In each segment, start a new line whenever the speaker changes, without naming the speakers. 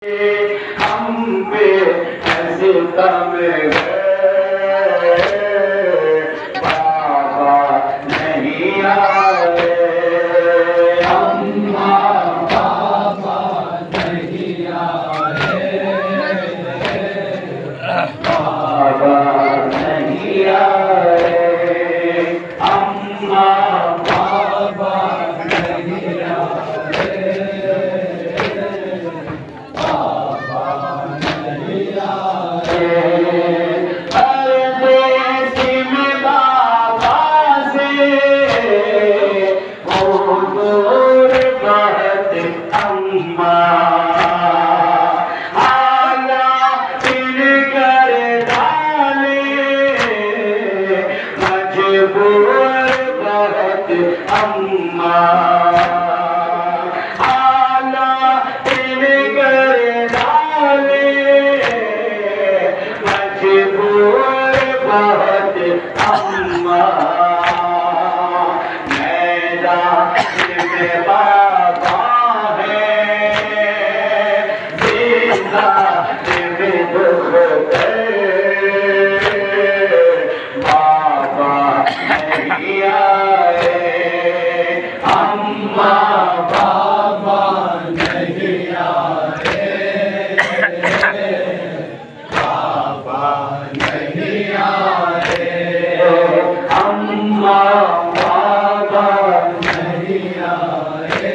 हम पे ऐसे तम गए बाबा नहीं आए। अम्मा बाबा नहीं आए, बाबा नहीं आए, अम्मा बाबा नहीं आए, बाबा नहीं आए। परदेसी में बाबा से वो दूर बहुत अम्मा आला फिर कर डाले मजबूर बहुत अम्मा आला फिर कर डाले मजबूर बहुत अम्मा। मैदान में बाबा है जिंदा में दुख है, बाबा नहीं आए, अम्मा बाबा नहीं आए, बाबा नहीं आए, अम्मा बाबा नहीं आए,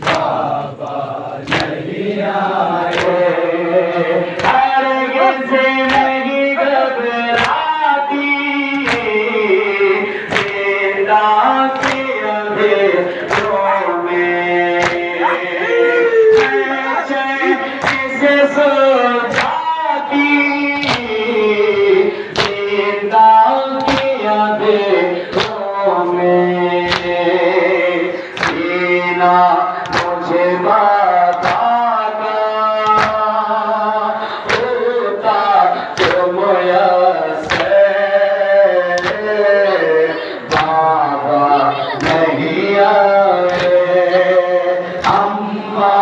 बाबा नहीं आए। हरगिज़ नहीं घबराती जिंदा के अंधेरों में, कैसे सो जाती जिंदा के अंधेरों में। जीना मुझे बताना होता जो मुयस्सर, बाबा नहीं आए, अम्मा